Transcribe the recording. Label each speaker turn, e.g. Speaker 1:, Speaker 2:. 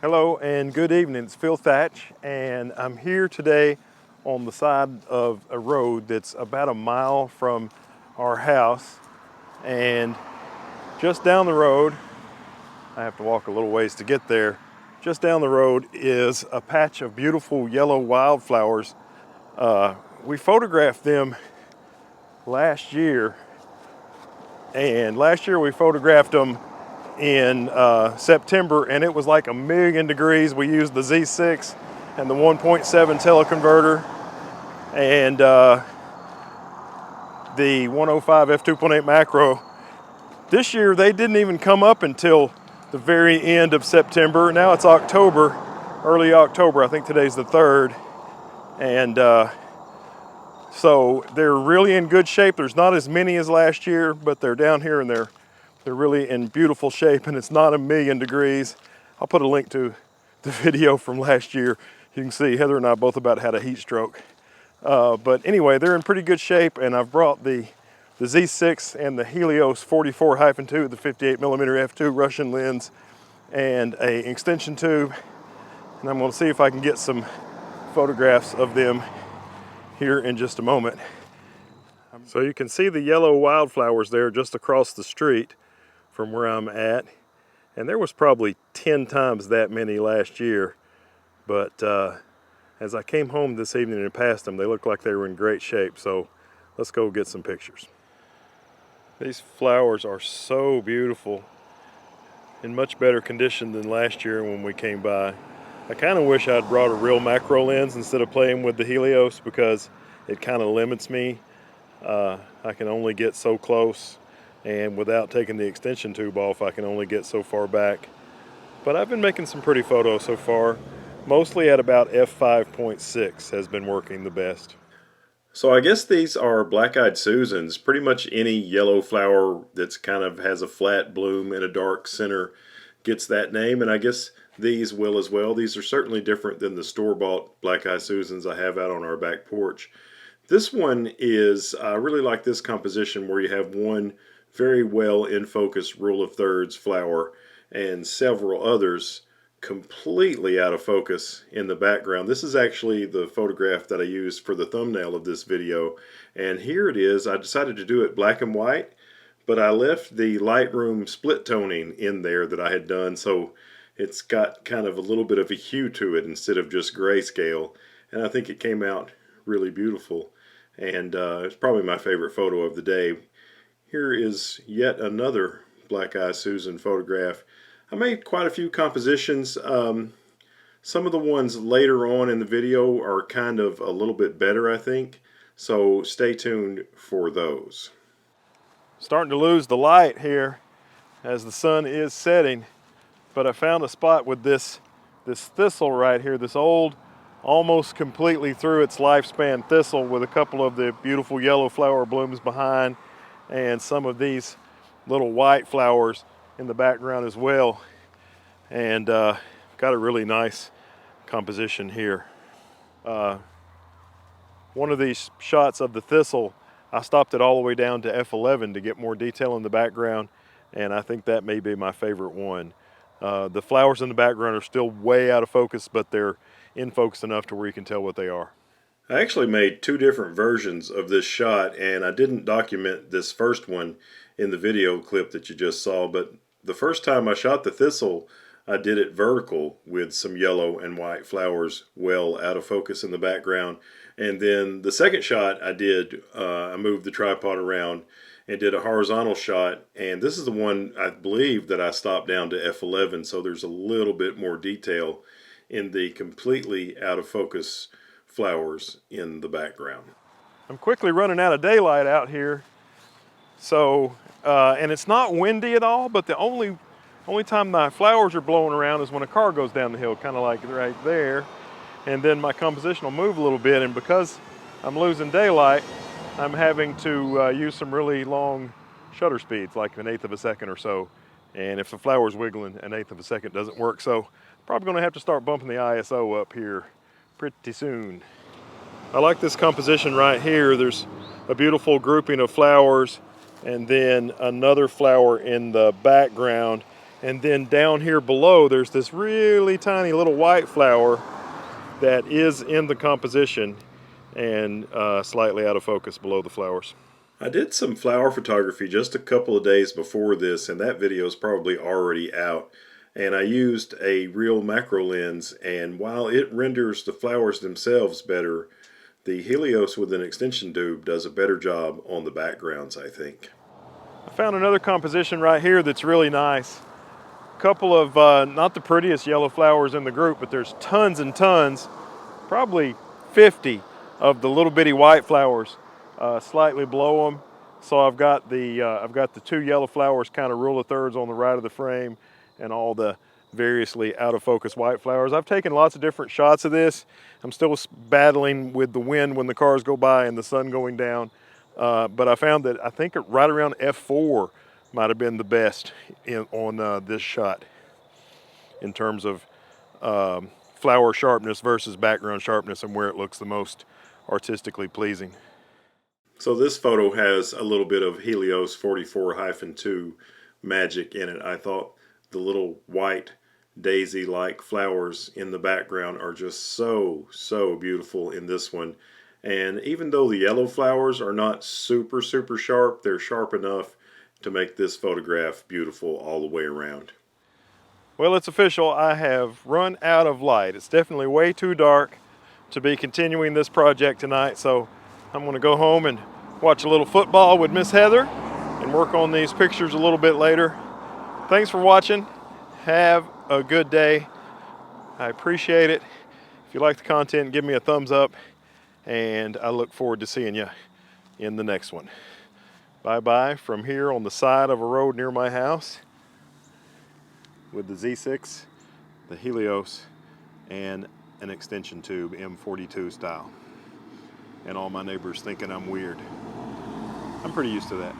Speaker 1: Hello and good evening. It's Phil Thatch, and I'm here today on the side of a road that's about a mile from our house. And just down the road, I have to walk a little ways to get there. Just down the road is a patch of beautiful yellow wildflowers. We photographed them last year, and last year we photographed them in September, and it was like 1,000,000 degrees. We used the Z6 and the 1.7 teleconverter and the 105 f2.8 macro. This year they didn't even come up until the very end of September. Now it's October, early October. I think today's the 3rd, and so they're really in good shape. There's not as many as last year, but they're down here and they're really in beautiful shape, and it's not 1,000,000 degrees. I'll put a link to the video from last year. You can see Heather and I both about had a heat stroke. But anyway, they're in pretty good shape, and I've brought the Z6 and the Helios 44-2, the 58mm f2 Russian lens, and an extension tube. And I'm gonna see if I can get some photographs of them here in just a moment. So you can see the yellow wildflowers there just across the street from where I'm at. And there was probably 10 times that many last year. But as I came home this evening and passed them, they looked like they were in great shape. So let's go get some pictures. These flowers are so beautiful, in much better condition than last year when we came by. I kind of wish I'd brought a real macro lens instead of playing with the Helios, because it kind of limits me. I can only get so close, and without taking the extension tube off, I can only get so far back. But I've been making some pretty photos so far, mostly at about f5.6 has been working the best. So I guess these are black-eyed Susans. Pretty much any yellow flower that's kind of has a flat bloom and a dark center gets that name, and I guess these will as well. These are certainly different than the store-bought black-eyed Susans I have out on our back porch. This one is, I really like this composition where you have one very well in focus rule of thirds flower and several others completely out of focus in the background. This is actually the photograph that I used for the thumbnail of this video, and here it is. I decided to do it black and white, but I left the Lightroom split toning in there that I had done, so it's got kind of a little bit of a hue to it instead of just grayscale, and I think it came out really beautiful, and it's probably my favorite photo of the day. Here is yet another Black-Eye Susan photograph. I made quite a few compositions. Some of the ones later on in the video are kind of a little bit better, I think, so stay tuned for those. Starting to lose the light here as the sun is setting, but I found a spot with this thistle right here, this old, almost completely through its lifespan thistle with a couple of the beautiful yellow flower blooms behind and some of these little white flowers in the background as well, and got a really nice composition here. One of these shots of the thistle, I stopped it all the way down to f11 to get more detail in the background, and I think that may be my favorite one. The flowers in the background are still way out of focus, but they're in focus enough to where you can tell what they are. I actually made two different versions of this shot, and I didn't document this first one in the video clip that you just saw, but the first time I shot the thistle, I did it vertical with some yellow and white flowers well out of focus in the background. And then the second shot I did, I moved the tripod around and did a horizontal shot, and this is the one I believe that I stopped down to f11, so there's a little bit more detail in the completely out of focus flowers in the background. I'm quickly running out of daylight out here, so and it's not windy at all, but the only time my flowers are blowing around is when a car goes down the hill, kind of like right there, and then my composition will move a little bit, and because I'm losing daylight, I'm having to use some really long shutter speeds, like 1/8 of a second or so, and if the flower's wiggling, 1/8 of a second doesn't work, so probably going to have to start bumping the ISO up here pretty soon. I like this composition right here. There's a beautiful grouping of flowers and then another flower in the background, And then down here below, there's this really tiny little white flower that is in the composition and slightly out of focus below the flowers. I did some flower photography just a couple of days before this, and that video is probably already out. And I used a real macro lens, and while it renders the flowers themselves better, the Helios with an extension tube does a better job on the backgrounds, I think. I found another composition right here that's really nice. A couple of, not the prettiest yellow flowers in the group, but there's tons and tons, probably 50 of the little bitty white flowers slightly below them. So I've got the two yellow flowers kind of rule of thirds on the right of the frame, and all the variously out of focus white flowers. I've taken lots of different shots of this. I'm still battling with the wind when the cars go by and the sun going down. But I found that I think right around f4 might have been the best on this shot in terms of flower sharpness versus background sharpness and where it looks the most artistically pleasing. So this photo has a little bit of Helios 44-2 magic in it. I thought the little white daisy-like flowers in the background are just so beautiful in this one. And even though the yellow flowers are not super sharp, they're sharp enough to make this photograph beautiful all the way around. Well, it's official. I have run out of light. It's definitely way too dark to be continuing this project tonight, so I'm going to go home and watch a little football with Miss Heather and work on these pictures a little bit later. Thanks for watching. Have a good day. I appreciate it. If you like the content, give me a thumbs up, and I look forward to seeing you in the next one. Bye-bye from here on the side of a road near my house with the Z6, the Helios, and an extension tube, M42 style. And all my neighbors thinking I'm weird. I'm pretty used to that.